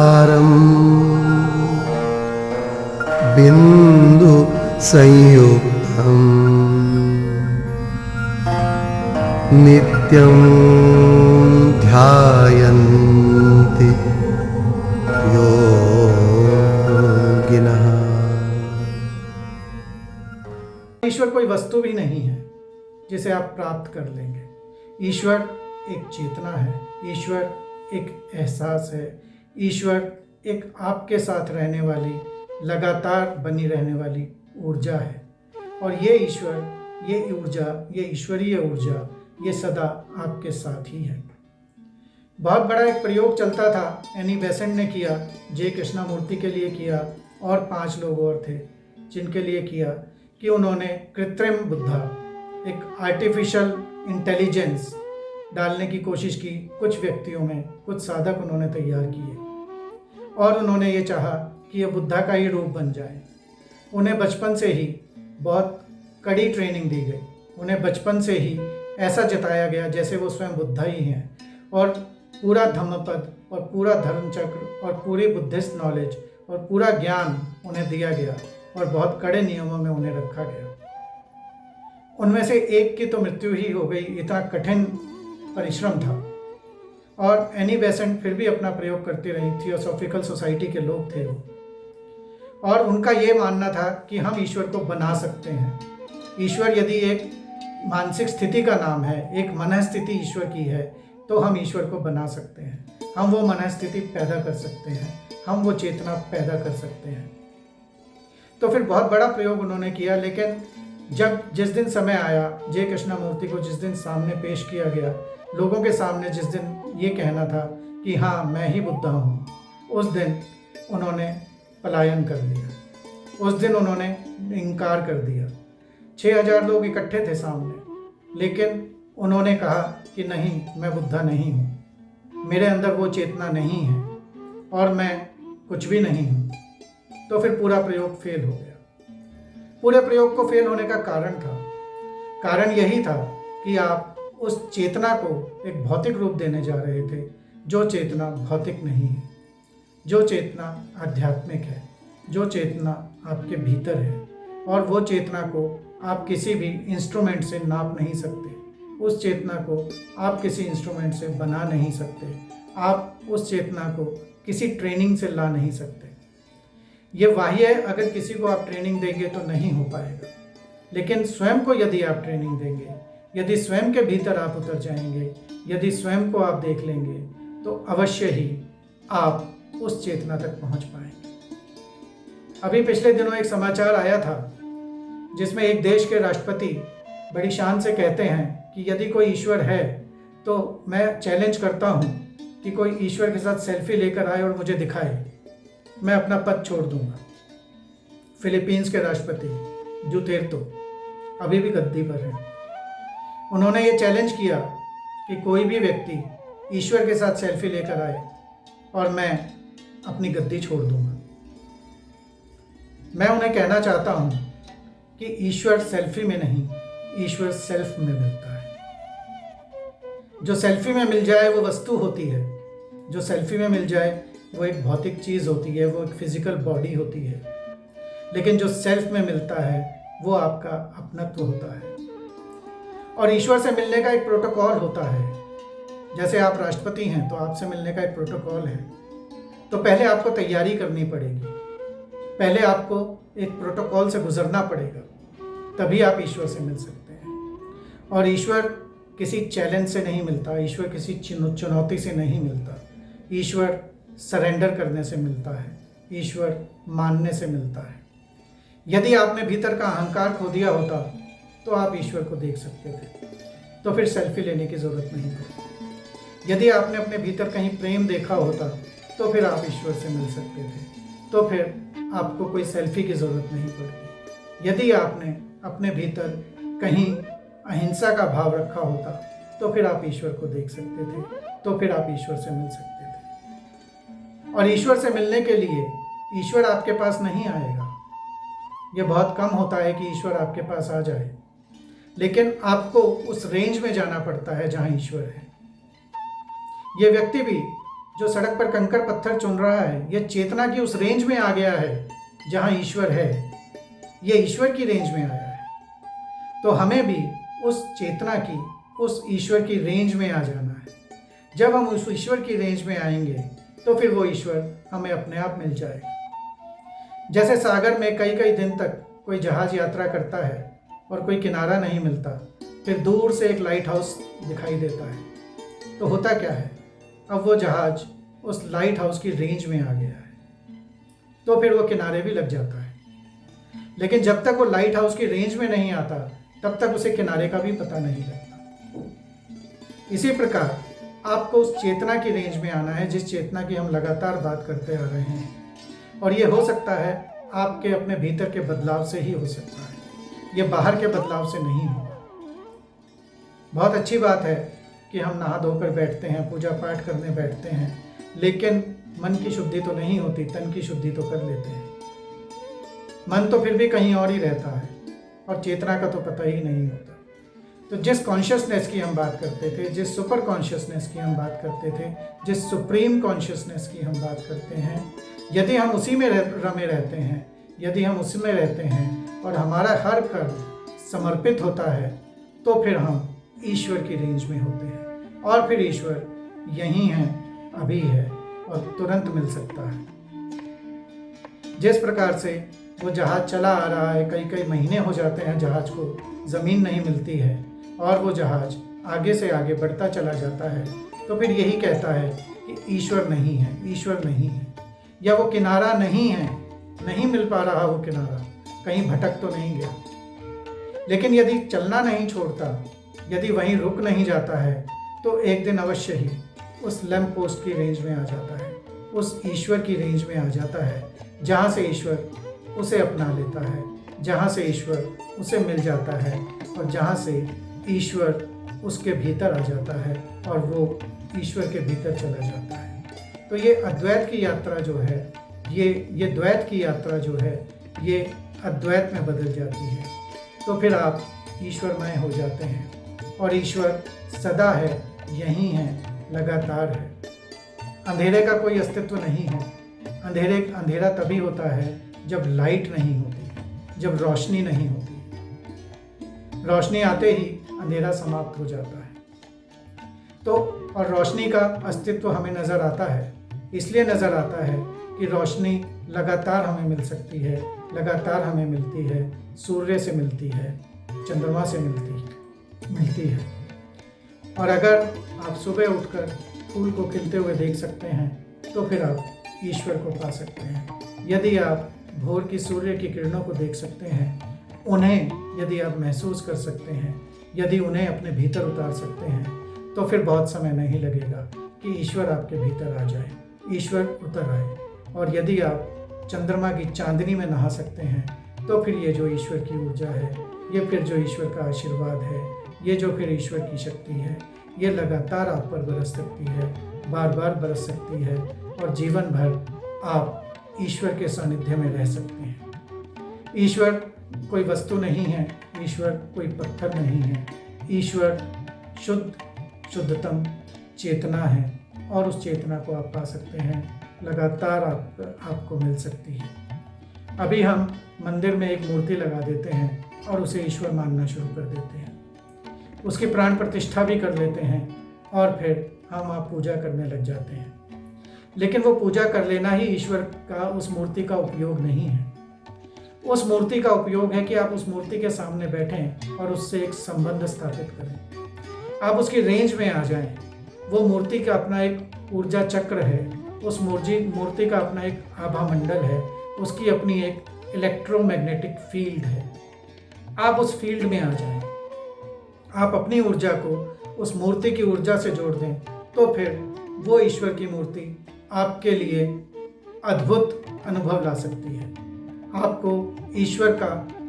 सारं बिंदु संयुक्तम् नित्यं ध्यायन्ति योगिनः। ईश्वर कोई वस्तु भी नहीं है जिसे आप प्राप्त कर लेंगे। ईश्वर एक चेतना है, ईश्वर एक एहसास है, ईश्वर एक आपके साथ रहने वाली, लगातार बनी रहने वाली ऊर्जा है। और ये ईश्वर, ये ऊर्जा, ये ईश्वरीय ऊर्जा, ये सदा आपके साथ ही है। बहुत बड़ा एक प्रयोग चलता था, एनी बेसेंट ने किया, जे कृष्णामूर्ति के लिए किया और 5 लोग और थे जिनके लिए किया, कि उन्होंने कृत्रिम बुद्धा, एक आर्टिफिशियल इंटेलिजेंस डालने की कोशिश की कुछ व्यक्तियों में, कुछ साधक उन्होंने तैयार किए और उन्होंने ये चाहा कि ये बुद्धा का ही रूप बन जाए। उन्हें बचपन से ही बहुत कड़ी ट्रेनिंग दी गई, उन्हें बचपन से ही ऐसा जताया गया जैसे वो स्वयं बुद्धा ही हैं, और पूरा धम्मपद और पूरा धर्मचक्र और पूरी बुद्धिस्ट नॉलेज और पूरा ज्ञान उन्हें दिया गया और बहुत कड़े नियमों में उन्हें रखा गया। उनमें से एक की तो मृत्यु ही हो गई, इतना कठिन परिश्रम था। और एनी बेसेंट फिर भी अपना प्रयोग करती रही, थियोसॉफिकल सोसाइटी के लोग थे वो, और उनका ये मानना था कि हम ईश्वर को बना सकते हैं। ईश्वर यदि एक मानसिक स्थिति का नाम है, एक मन स्थिति ईश्वर की है, तो हम ईश्वर को बना सकते हैं, हम वो मन स्थिति पैदा कर सकते हैं, हम वो चेतना पैदा कर सकते हैं। तो फिर बहुत बड़ा प्रयोग उन्होंने किया, लेकिन जिस दिन समय आया, जे कृष्णामूर्ति को जिस दिन सामने पेश किया गया, लोगों के सामने जिस दिन ये कहना था कि हाँ मैं ही बुद्धा हूँ, उस दिन उन्होंने पलायन कर दिया, उस दिन उन्होंने इनकार कर दिया। 6000 लोग इकट्ठे थे सामने, लेकिन उन्होंने कहा कि नहीं, मैं बुद्धा नहीं हूँ, मेरे अंदर वो चेतना नहीं है और मैं कुछ भी नहीं हूँ। तो फिर पूरा प्रयोग फेल हो गया। पूरे प्रयोग को फेल होने का कारण यही था कि आप उस चेतना को एक भौतिक रूप देने जा रहे थे, जो चेतना भौतिक नहीं है, जो चेतना आध्यात्मिक है, जो चेतना आपके भीतर है, और वो चेतना को आप किसी भी इंस्ट्रूमेंट से नाप नहीं सकते, उस चेतना को आप किसी इंस्ट्रूमेंट से बना नहीं सकते, आप उस चेतना को किसी ट्रेनिंग से ला नहीं सकते। ये वाह्य है, अगर किसी को आप ट्रेनिंग देंगे तो नहीं हो पाएगा, लेकिन स्वयं को यदि आप ट्रेनिंग देंगे, यदि स्वयं के भीतर आप उतर जाएंगे, यदि स्वयं को आप देख लेंगे, तो अवश्य ही आप उस चेतना तक पहुंच पाएंगे। अभी पिछले दिनों एक समाचार आया था जिसमें एक देश के राष्ट्रपति बड़ी शान से कहते हैं कि यदि कोई ईश्वर है तो मैं चैलेंज करता हूं कि कोई ईश्वर के साथ सेल्फी लेकर आए और मुझे दिखाए, मैं अपना पद छोड़ दूंगा। फिलीपींस के राष्ट्रपति डुटेर्टे अभी भी गद्दी पर हैं। उन्होंने ये चैलेंज किया कि कोई भी व्यक्ति ईश्वर के साथ सेल्फी लेकर आए और मैं अपनी गद्दी छोड़ दूंगा। मैं उन्हें कहना चाहता हूं कि ईश्वर सेल्फी में नहीं, ईश्वर सेल्फ में मिलता है। जो सेल्फी में मिल जाए वो वस्तु होती है, जो सेल्फी में मिल जाए वो एक भौतिक चीज़ होती है, वो एक फिजिकल बॉडी होती है, लेकिन जो सेल्फ में मिलता है वो आपका अपनत्व होता है। और ईश्वर से मिलने का एक प्रोटोकॉल होता है। जैसे आप राष्ट्रपति हैं तो आपसे मिलने का एक प्रोटोकॉल है, तो पहले आपको तैयारी करनी पड़ेगी, पहले आपको एक प्रोटोकॉल से गुजरना पड़ेगा, तभी आप ईश्वर से मिल सकते हैं। और ईश्वर किसी चैलेंज से नहीं मिलता, ईश्वर किसी चुनौती से नहीं मिलता, ईश्वर सरेंडर करने से मिलता है, ईश्वर मानने से मिलता है। यदि आपने भीतर का अहंकार खो दिया होता तो आप ईश्वर को देख सकते थे, तो फिर सेल्फी लेने की ज़रूरत नहीं पड़ती। यदि आपने अपने भीतर कहीं प्रेम देखा होता तो फिर आप ईश्वर से मिल सकते थे, तो फिर आपको कोई सेल्फी की ज़रूरत नहीं पड़ती। यदि आपने अपने भीतर कहीं अहिंसा का भाव रखा होता तो फिर आप ईश्वर को देख सकते थे, तो फिर आप ईश्वर से मिल सकते थे। और ईश्वर से मिलने के लिए ईश्वर आपके पास नहीं आएगा। यह बहुत कम होता है कि ईश्वर आपके पास आ जाए, लेकिन आपको उस रेंज में जाना पड़ता है जहाँ ईश्वर है। ये व्यक्ति भी जो सड़क पर कंकड़ पत्थर चुन रहा है, ये चेतना की उस रेंज में आ गया है जहाँ ईश्वर है, ये ईश्वर की रेंज में आया है। तो हमें भी उस चेतना की, उस ईश्वर की रेंज में आ जाना है। जब हम उस ईश्वर की रेंज में आएंगे तो फिर वो ईश्वर हमें अपने आप मिल जाएगा। जैसे सागर में कई कई दिन तक कोई जहाज यात्रा करता है और कोई किनारा नहीं मिलता, फिर दूर से एक लाइट हाउस दिखाई देता है, तो होता क्या है, अब वो जहाज उस लाइट हाउस की रेंज में आ गया है, तो फिर वो किनारे भी लग जाता है। लेकिन जब तक वो लाइट हाउस की रेंज में नहीं आता, तब तक उसे किनारे का भी पता नहीं लगता। इसी प्रकार आपको उस चेतना की रेंज में आना है जिस चेतना की हम लगातार बात करते आ रहे हैं, और ये हो सकता है आपके अपने भीतर के बदलाव से ही हो सकता है, ये बाहर के बदलाव से नहीं होगा। बहुत अच्छी बात है कि हम नहा धोकर बैठते हैं, पूजा पाठ करने बैठते हैं, लेकिन मन की शुद्धि तो नहीं होती, तन की शुद्धि तो कर लेते हैं। मन तो फिर भी कहीं और ही रहता है और चेतना का तो पता ही नहीं होता। तो जिस कॉन्शियसनेस की हम बात करते थे, जिस सुपर कॉन्शियसनेस की हम बात करते थे, जिस सुप्रीम कॉन्शियसनेस की हम बात करते हैं, यदि हम उसी में रमे रहते हैं, यदि हम उसी में रहते हैं और हमारा हर कर्म समर्पित होता है, तो फिर हम ईश्वर की रेंज में होते हैं और फिर ईश्वर यहीं है, अभी है और तुरंत मिल सकता है। जिस प्रकार से वो जहाज चला आ रहा है, कई कई महीने हो जाते हैं जहाज को, ज़मीन नहीं मिलती है और वो जहाज आगे से आगे बढ़ता चला जाता है, तो फिर यही कहता है कि ईश्वर नहीं है, ईश्वर नहीं है, या वो किनारा नहीं है, नहीं मिल पा रहा वो किनारा, कहीं भटक तो नहीं गया। लेकिन यदि चलना नहीं छोड़ता, यदि वहीं रुक नहीं जाता है, तो एक दिन अवश्य ही उस लैंप पोस्ट की रेंज में आ जाता है, उस ईश्वर की रेंज में आ जाता है, जहाँ से ईश्वर उसे अपना लेता है, जहाँ से ईश्वर उसे मिल जाता है और जहाँ से ईश्वर उसके भीतर आ जाता है और वो ईश्वर के भीतर चला जाता है। तो ये अद्वैत की यात्रा जो है, ये द्वैत की यात्रा जो है, ये अद्वैत में बदल जाती है। तो फिर आप ईश्वरमय हो जाते हैं और ईश्वर सदा है, यहीं है, लगातार है। अंधेरे का कोई अस्तित्व नहीं है। अंधेरा तभी होता है जब लाइट नहीं होती, जब रोशनी नहीं होती। रोशनी आते ही अंधेरा समाप्त हो जाता है। तो और रोशनी का अस्तित्व हमें नज़र आता है, इसलिए नज़र आता है कि रोशनी लगातार हमें मिल सकती है, लगातार हमें मिलती है, सूर्य से मिलती है, चंद्रमा से मिलती है। और अगर आप सुबह उठकर फूल को खिलते हुए देख सकते हैं, तो फिर आप ईश्वर को पा सकते हैं। यदि आप भोर की सूर्य की किरणों को देख सकते हैं, उन्हें यदि आप महसूस कर सकते हैं, यदि उन्हें अपने भीतर उतार सकते हैं, तो फिर बहुत समय नहीं लगेगा कि ईश्वर आपके भीतर आ जाए, ईश्वर उतर आए। और यदि आप चंद्रमा की चांदनी में नहा सकते हैं, तो फिर ये जो ईश्वर की ऊर्जा है, ये फिर जो ईश्वर का आशीर्वाद है, ये जो फिर ईश्वर की शक्ति है, ये लगातार आप पर बरस सकती है, बार बार बरस सकती है और जीवन भर आप ईश्वर के सानिध्य में रह सकते हैं। ईश्वर कोई वस्तु नहीं है, ईश्वर कोई पत्थर नहीं है, ईश्वर शुद्धतम चेतना है और उस चेतना को आप पा सकते हैं, लगातार आपको मिल सकती है। अभी हम मंदिर में एक मूर्ति लगा देते हैं और उसे ईश्वर मानना शुरू कर देते हैं, उसकी प्राण प्रतिष्ठा भी कर लेते हैं और फिर हम आप पूजा करने लग जाते हैं। लेकिन वो पूजा कर लेना ही ईश्वर का उस मूर्ति का उपयोग नहीं है। उस मूर्ति का उपयोग है कि आप उस मूर्ति के सामने बैठें और उससे एक संबंध स्थापित करें, आप उसकी रेंज में आ जाएं। वो मूर्ति का अपना एक ऊर्जा चक्र है, उस मूर्ति का अपना एक आभा मंडल है, उसकी अपनी एक इलेक्ट्रोमैग्नेटिक फील्ड है। आप उस फील्ड में आ जाएं, आप अपनी ऊर्जा को उस मूर्ति की ऊर्जा से जोड़ दें, तो फिर वो ईश्वर की मूर्ति आपके लिए अद्भुत अनुभव ला सकती है। आपको ईश्वर का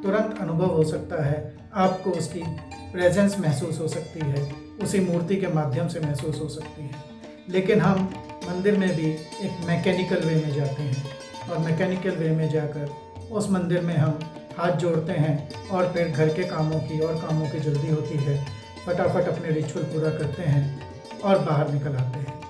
तुरंत अनुभव हो सकता है, आपको उसकी प्रेजेंस महसूस हो सकती है, उसी मूर्ति के माध्यम से महसूस हो सकती है। लेकिन हम मंदिर में भी एक मैकेनिकल वे में जाते हैं और मैकेनिकल वे में जाकर उस मंदिर में हम हाथ जोड़ते हैं और फिर घर के कामों की जल्दी होती है, फटाफट अपने रिचुअल पूरा करते हैं और बाहर निकल आते हैं।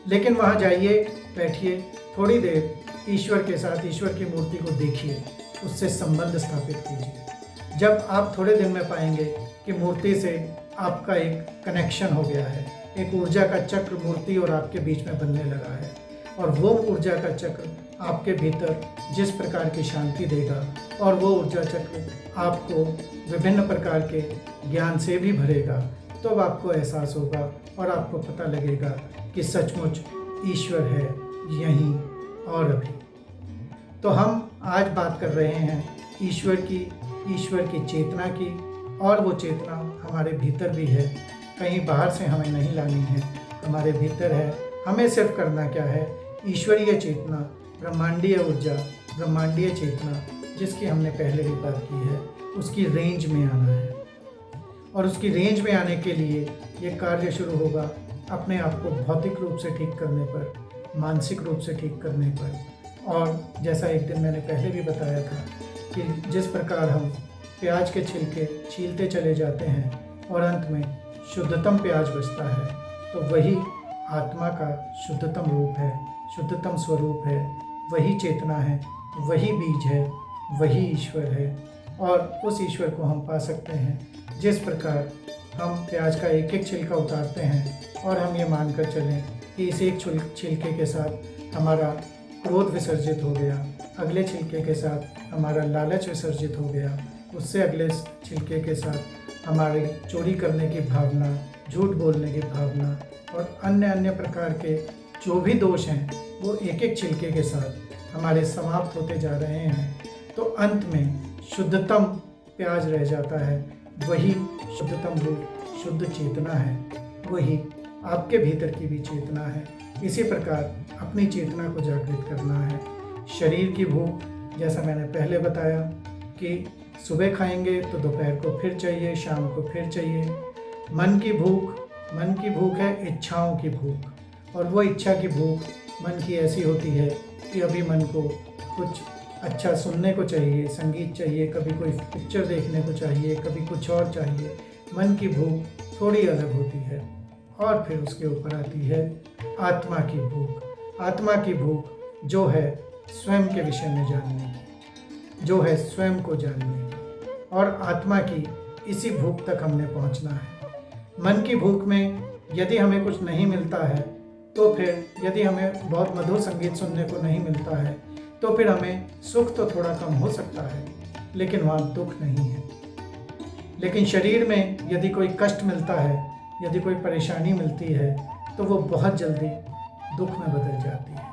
लेकिन वहाँ जाइए, बैठिए, थोड़ी देर ईश्वर के साथ, ईश्वर की मूर्ति को देखिए, उससे संबंध स्थापित कीजिए। जब आप थोड़े दिन में पाएंगे कि मूर्ति से आपका एक कनेक्शन हो गया है, एक ऊर्जा का चक्र मूर्ति और आपके बीच में बनने लगा है, और वो ऊर्जा का चक्र आपके भीतर जिस प्रकार की शांति देगा, और वो ऊर्जा चक्र आपको विभिन्न प्रकार के ज्ञान से भी भरेगा, तो अब आपको एहसास होगा और आपको पता लगेगा कि सचमुच ईश्वर है यहीं और अभी। तो हम आज बात कर रहे हैं ईश्वर की चेतना की, और वो चेतना हमारे भीतर भी है, कहीं बाहर से हमें नहीं लानी है, हमारे भीतर है। हमें सिर्फ करना क्या है, ईश्वरीय चेतना, ब्रह्मांडीय ऊर्जा, ब्रह्मांडीय चेतना जिसकी हमने पहले भी बात की है, उसकी रेंज में आना है। और उसकी रेंज में आने के लिए ये कार्य शुरू होगा अपने आप को भौतिक रूप से ठीक करने पर, मानसिक रूप से ठीक करने पर। और जैसा एक दिन मैंने पहले भी बताया था कि जिस प्रकार हम प्याज के छिलके छीलते चले जाते हैं और अंत में शुद्धतम प्याज बचता है, तो वही आत्मा का शुद्धतम रूप है, शुद्धतम स्वरूप है, वही चेतना है, वही बीज है, वही ईश्वर है। और उस ईश्वर को हम पा सकते हैं जिस प्रकार हम प्याज का एक एक छिलका उतारते हैं और हम ये मानकर चलें कि इस एक छिलके के साथ हमारा क्रोध विसर्जित हो गया, अगले छिलके के साथ हमारा लालच विसर्जित हो गया, उससे अगले छिलके के साथ हमारी चोरी करने की भावना, झूठ बोलने की भावना और अन्य प्रकार के जो भी दोष हैं वो एक एक छिलके के साथ हमारे समाप्त होते जा रहे हैं। तो अंत में शुद्धतम प्याज रह जाता है, वही शुद्धतम रूप, शुद्ध चेतना है, वही आपके भीतर की भी चेतना है। इसी प्रकार अपनी चेतना को जागृत करना है। शरीर की भूख, जैसा मैंने पहले बताया कि सुबह खाएंगे तो दोपहर को फिर चाहिए, शाम को फिर चाहिए। मन की भूख है इच्छाओं की भूख, और वो इच्छा की भूख मन की ऐसी होती है कि अभी मन को कुछ अच्छा सुनने को चाहिए, संगीत चाहिए, कभी कोई पिक्चर देखने को चाहिए, कभी कुछ और चाहिए। मन की भूख थोड़ी अलग होती है। और फिर उसके ऊपर आती है आत्मा की भूख। आत्मा की भूख जो है स्वयं के विषय में जानने की, जो है स्वयं को जानने की, और आत्मा की इसी भूख तक हमने पहुंचना है। मन की भूख में यदि हमें कुछ नहीं मिलता है, तो फिर यदि हमें बहुत मधुर संगीत सुनने को नहीं मिलता है, तो फिर हमें सुख तो थोड़ा कम हो सकता है, लेकिन वहाँ दुख नहीं है। लेकिन शरीर में यदि कोई कष्ट मिलता है, यदि कोई परेशानी मिलती है, तो वो बहुत जल्दी दुख में बदल जाती है।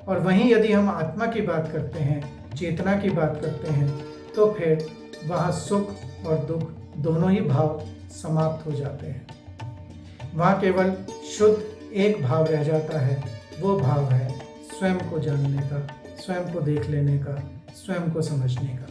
और वहीं यदि हम आत्मा की बात करते हैं, चेतना की बात करते हैं, तो फिर वहाँ सुख और दुख दोनों ही भाव समाप्त हो जाते हैं। वहाँ केवल शुद्ध एक भाव रह जाता है, वो भाव है स्वयं को जानने का, स्वयं को देख लेने का, स्वयं को समझने का।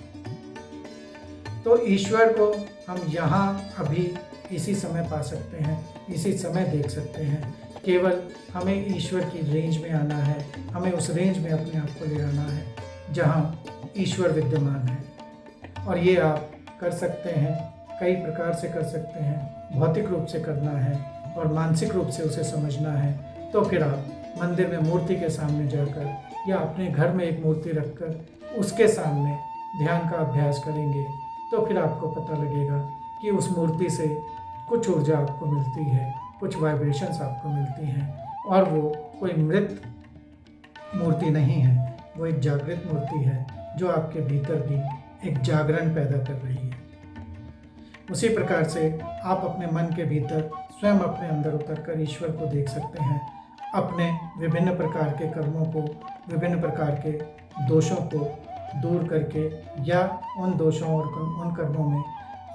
तो ईश्वर को हम यहाँ अभी इसी समय पा सकते हैं, इसी समय देख सकते हैं। केवल हमें ईश्वर की रेंज में आना है, हमें उस रेंज में अपने आप को ले आना है जहाँ ईश्वर विद्यमान है। और ये आप कर सकते हैं, कई प्रकार से कर सकते हैं। भौतिक रूप से करना है और मानसिक रूप से उसे समझना है, तो फिर आप मंदिर में मूर्ति के सामने जाकर या अपने घर में एक मूर्ति रखकर उसके सामने ध्यान का अभ्यास करेंगे, तो फिर आपको पता लगेगा कि उस मूर्ति से कुछ ऊर्जा आपको मिलती है, कुछ वाइब्रेशंस आपको मिलती हैं, और वो कोई मृत मूर्ति नहीं है, वो एक जागृत मूर्ति है जो आपके भीतर भी एक जागरण पैदा कर रही है। उसी प्रकार से आप अपने मन के भीतर स्वयं अपने अंदर उतरकर ईश्वर को देख सकते हैं, अपने विभिन्न प्रकार के कर्मों को, विभिन्न प्रकार के दोषों को दूर करके, या उन दोषों और उन कर्मों में,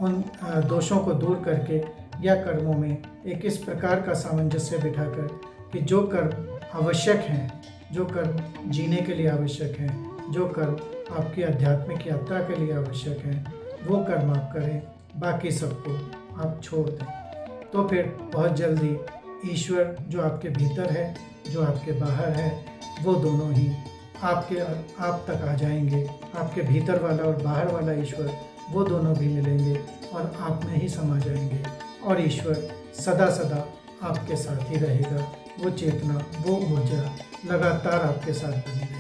उन दोषों को दूर करके या कर्मों में एक इस प्रकार का सामंजस्य बिठाकर कि जो कर्म आवश्यक हैं, जो कर्म जीने के लिए आवश्यक हैं, जो कर्म आपकी आध्यात्मिक यात्रा के लिए आवश्यक हैं, वो कर्म आप करें, बाकी सबको आप छोड़ दें। तो फिर बहुत जल्दी ईश्वर जो आपके भीतर है, जो आपके बाहर है, वो दोनों ही आप तक आ जाएंगे। आपके भीतर वाला और बाहर वाला ईश्वर, वो दोनों भी मिलेंगे और आप में ही समा जाएंगे, और ईश्वर सदा सदा आपके साथ ही रहेगा, वो चेतना, वो ऊर्जा लगातार आपके साथ बनी रहे।